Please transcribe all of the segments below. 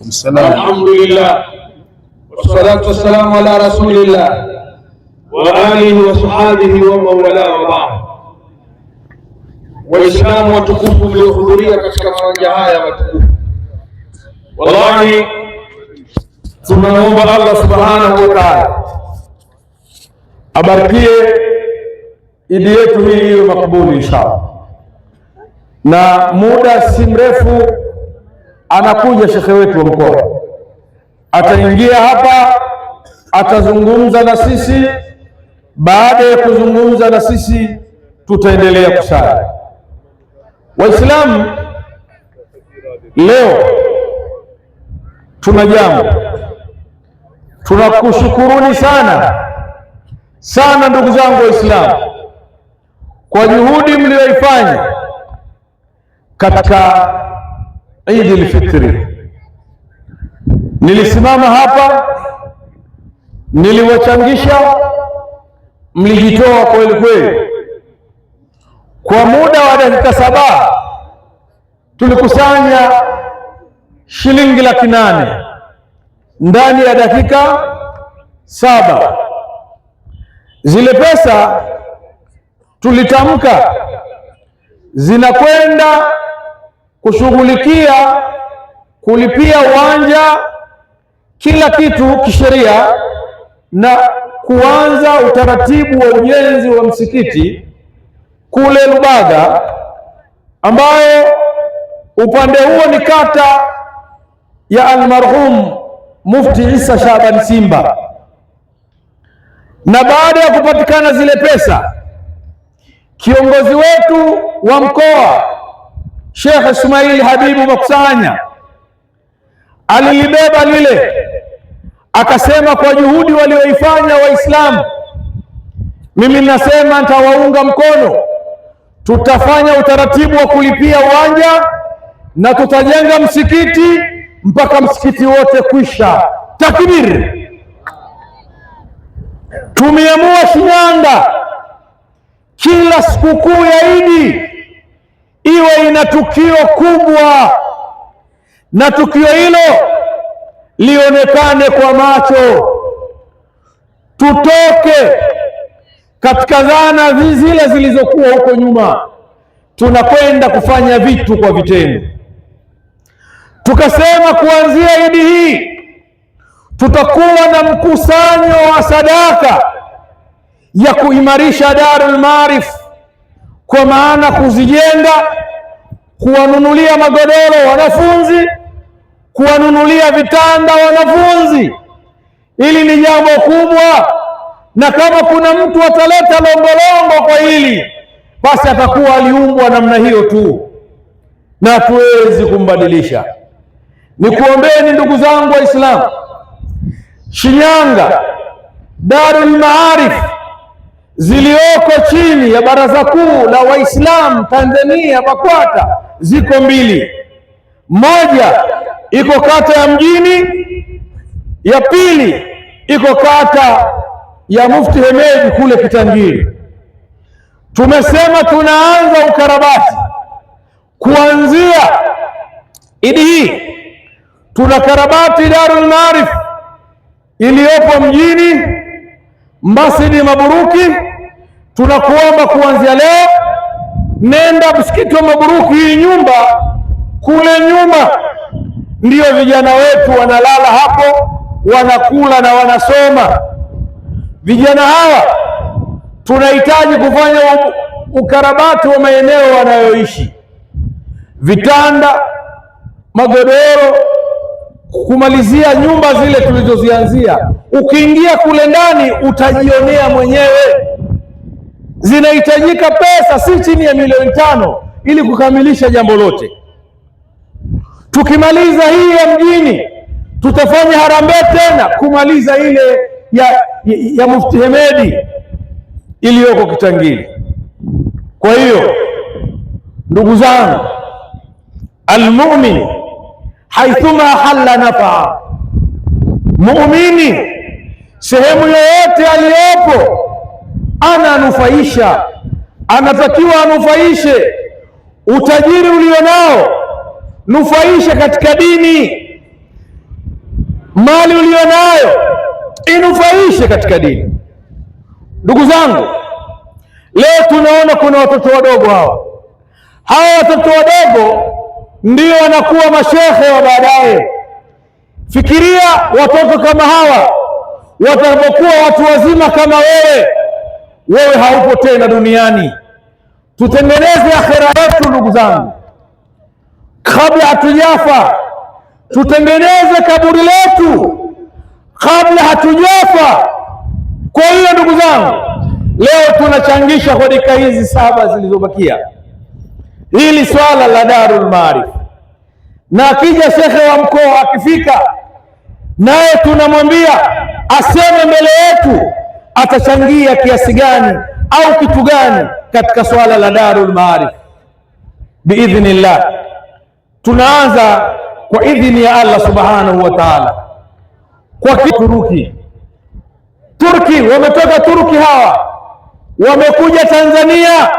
Alhamdulillah wassalatu wassalamu ala rasulillah wa alihi wa sahbihi wa mawala wa ba'd. Waislamu watukufu mliohudhuria katika mawanja haya matukufu, wallahi tunaomba Allah subhanahu wa ta'ala abarikie idi yetu hii iwe makabuli inshallah. Na muda si mrefu anakuja shekhe wetu wa mkoa, ataingia hapa, atazungumza na sisi. Baada ya kuzungumza na sisi, tutaendelea kusali. Waislamu, leo tuna jambo. Tunakushukuruni sana sana ndugu zangu Waislamu kwa juhudi mlioifanya katika Eid al-Fitri. Nilisimama hapa, niliwachangisha, mlijitoa kweli kweli. Kwa muda wa dakika 7 tulikusanya shilingi 800,000 ndani ya dakika 7. Zile pesa tulitamka zinakwenda kushughulikia kulipia uwanja, kila kitu kisheria, na kuanza utaratibu wa ujenzi wa msikiti kule Lubaga, ambayo upande huo ni kata ya almarhum Mufti Isa Shaban Simba. Na baada ya kupatikana zile pesa, kiongozi wetu wa mkoa Sheikh Ismail Habibu Makusanya alilibeba lile, akasema kwa juhudi walioifanya Waislamu, mimi nasema nitawaunga mkono, tutafanya utaratibu wa kulipia uwanja na tutajenga msikiti mpaka msikiti wote kwisha. Takbir! Tumeamua Shinyanga kila sikukuu ya Idi iwe ina tukio kubwa, na tukio hilo lionekane kwa macho. Tutoke katika dhana zile zilizokuwa huko nyuma, tunakwenda kufanya vitu kwa vitendo. Tukasema kuanzia Idi hii tutakuwa na mkusanyo wa sadaka ya kuimarisha Darul Maarif, kwa maana kuzijenga, kuwanunulia magodoro wanafunzi, kuwanunulia vitanda wanafunzi. Hili ni jambo kubwa, na kama kuna mtu ataleta longolongo kwa hili, basi atakuwa aliumbwa namna hiyo tu na hatuwezi kumbadilisha. Nikuombeeni ndugu zangu Waislamu, Shinyanga Darul Maarif zilioko chini ya Baraza Kuu la Waislamu Tanzania BAKWATA ziko 2. Moja iko kata ya Mjini, ya pili iko kata ya Mufti Hemedi kule Kitangiri. Tumesema tunaanza ukarabati kuanzia Idi hii. Tunakarabati Darul Maarif iliyopo Mjini, Masjidi Maburuki. Tunakuomba kuanzia leo, nenda msikiti wa Maburuki, hii nyumba kule nyuma, ndio vijana wetu wanalala hapo, wanakula na wanasoma. Vijana hawa tunahitaji kufanya ukarabati wa maeneo wanayoishi, vitanda, magodoro, kumalizia nyumba zile tulizozianzia. Ukiingia kule ndani utajionea mwenyewe. Zinahitajika pesa si chini ya milioni 5 ili kukamilisha jambo lote. Tukimaliza hii ya Mjini, tutafanya harambee tena kumaliza ile ya Mufti Hemedi iliyoko Kitangiri. Kwa hiyo ndugu zangu, almu'min haithuma halla nafaa, muumini sehemu yoyote aliyopo ananufaisha, anatakiwa anufaishe. Utajiri ulionao nufaisha katika dini, mali ulionayo inufaishe katika dini. Ndugu zangu, leo tunaona kuna watoto wadogo hawa watoto wadogo ndio wanakuwa mashehe wa baadaye. Fikiria watoto kama hawa watakapokuwa watu wazima kama wewe haupo tena duniani. Tutengeneze akhera yetu ndugu zangu, kabla hatujafa. Tutengeneze kaburi letu kabla hatujafa. Kwa hiyo ndugu zangu, leo tunachangisha kwa dakika hizi 7 zilizobakia hili swala la Darul Maarif, na akija shekhe wa mkoa akifika, naye tunamwambia aseme mbele yetu atachangia kiasi gani au kitu gani katika swala la Darul Maarif biidhnillah. Tunaanza kwa idhini ya Allah subhanahu wa ta'ala kwa Turki. Wametoka Turki, hawa wamekuja Tanzania.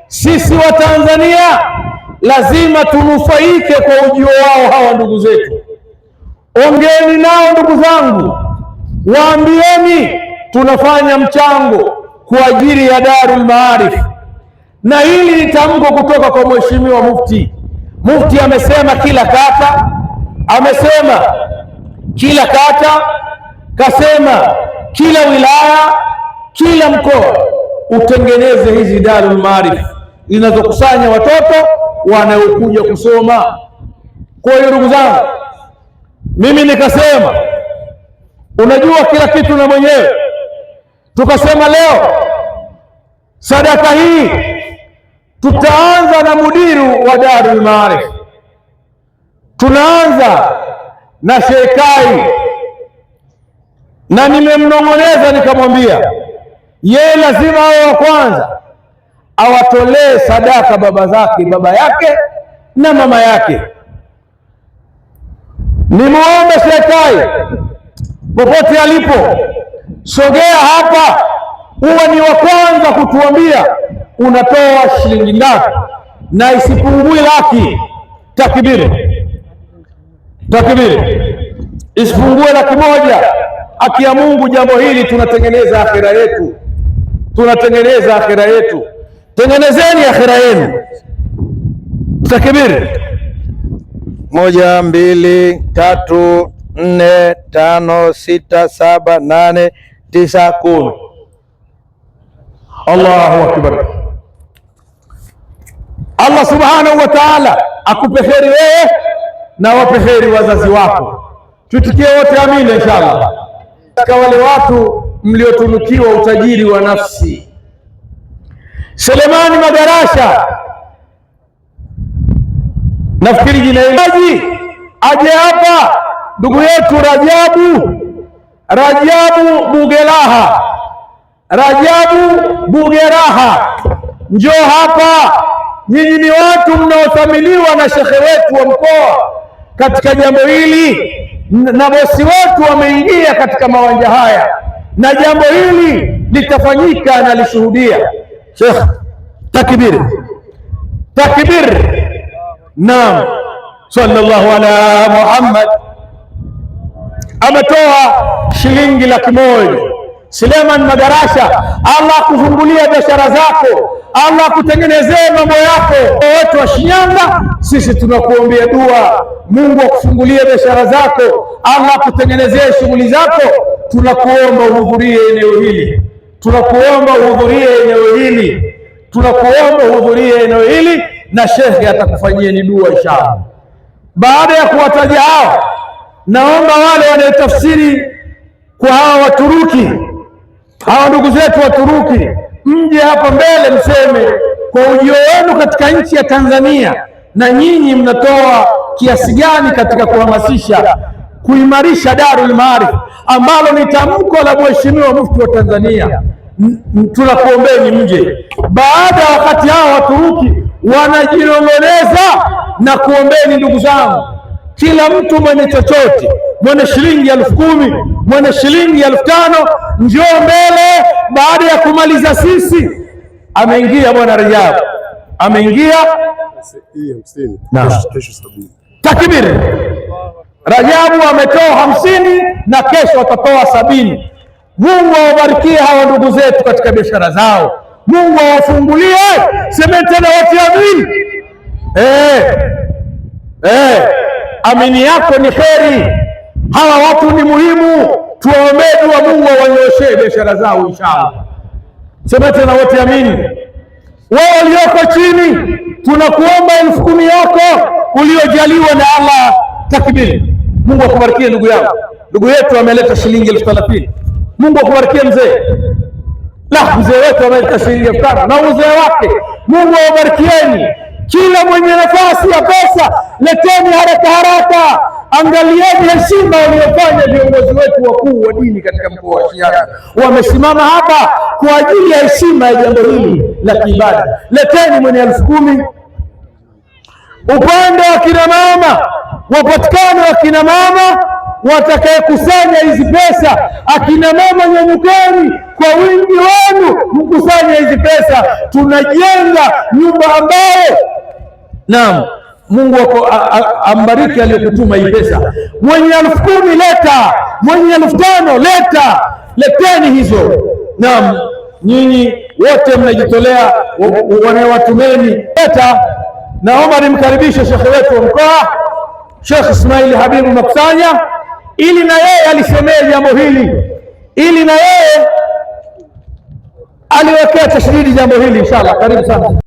Sisi wa Tanzania lazima tunufaike kwa ujio wao hawa ndugu zetu. Ongeeni nao ndugu zangu, waambieni tunafanya mchango kwa ajili ya Darul Maarif. Na hili ni tamko kutoka kwa Mheshimiwa Mufti. Mufti amesema kila kata, kasema kila wilaya, kila mkoa utengeneze hizi Darul Maarif zinazokusanya watoto wanaokuja kusoma. Kwa hiyo ndugu zangu, mimi nikasema, unajua kila kitu na mwenyewe, tukasema leo sadaka hii tutaanza na mudiru wa Darul Maarif. Tunaanza na Shekai, na nimemnong'oneza nikamwambia yeye lazima awe wa kwanza awatolee sadaka baba yake na mama yake. Nimuombe Shekai popote alipo, sogea hapa, huwa ni wa kwanza kutuambia unatoa shilingi ngapi na isipungue laki. Takbiri, isipungue 1,000. Haki ya Mungu, jambo hili tunatengeneza akhira yetu, Tengenezeni akhira yenu. Takbiri. 1 2 3 4 5 6 7 8 9 10. Allahu akbar. Allah subhanahu wa ta'ala akupe kheri wewe na wape kheri wazazi wako. Tutikie wote amina inshallah. Kwa wale watu mliotunukiwa utajiri wa nafsi, Selemani Madarasha, nafikiri jina hili aje hapa, ndugu yetu Rajabu Bugeraha, njoo hapa. Nyinyi ni watu mnaothaminiwa na shekhe wetu wa mkoa katika jambo hili, na bosi wetu wameingia katika mawanja haya, na jambo hili litafanyika na lishuhudia. Sheikh, takbir. Naam, sallallahu ala Muhammad. Ametoa shilingi 100,000. Suleiman Madarasha, Allah kufungulia biashara zako, Allah kutengenezea mambo yako. Watu wa Shinyanga, sisi tunakuombea dua, Mungu akufungulie biashara zako, Allah kutengenezea shughuli zako. Tunakuomba uhudhurie eneo hili, na shekhe atakufanyia ni dua inshallah. Baada ya kuwataja hao, naomba wale wanaotafsiri kwa hawa Waturuki, hawa ndugu zetu Waturuki, mje hapa mbele mseme kwa ujio wenu katika nchi ya Tanzania, na nyinyi mnatoa kiasi gani katika kuhamasisha kuimarisha Darul Maarif, ambalo ni tamko la Mheshimiwa Mufti wa Tanzania. Tunakuombeni mje. Baada ya wakati hao Waturuki wanajinong'oneza na kuombeni, ndugu zangu, kila mtu mwenye chochote, mwenye shilingi 10,000, mwenye shilingi 5,000, njoo mbele. Baada ya kumaliza sisi, ameingia bwana Rajab, ameingia. Takbir. Rajabu ametoa 50 na kesho atatoa 70. Mungu awabarikie hawa ndugu zetu katika biashara zao. Mungu awafungulie. Semeni tena wote amin. Amini yako ni kheri. Hawa watu ni muhimu, tuwaombee dua Mungu awanyoshee biashara zao inshallah. Semeni tena wote amin. Wao walioko chini, tunakuomba 10,000 yako uliojaliwa na Allah. Takbiri. Mungu akubarikie ndugu yangu. Ndugu yetu ameleta shilingi 30,000. Mungu akubarikie mzee. La, mzee wetu ameleta shilingi 5,000 na mzee wake. Mungu awabarikieni. Kila mwenye nafasi ya pesa leteni haraka. Angalieni heshima waliofanya viongozi wetu wakuu wa dini katika mkoa wa Shinyanga. Wamesimama hapa kwa ajili ya heshima ya jambo hili la kiibada. Leteni mwenye 10,000. Upande wa kina mama, wapatikane wa kina mama watakayekusanya hizi pesa. Akina mama, nyanyukeni kwa wingi wenu mkusanye hizi pesa. Tunajenga nyumba ambayo, naam, Mungu ambariki aliyokutuma hii pesa. Mwenye 10,000 leta, mwenye 5,000 leta. Leteni hizo. Naam, nyinyi wote mnajitolea, wanawatumeni leta. Naomba nimkaribishe shekhe wetu wa mkoa, Sheikh Ismail Habibu Makusanya, ili na yeye alisemee jambo hili, ili na yeye aliwekea tashdidi jambo hili inshallah. Karibu sana.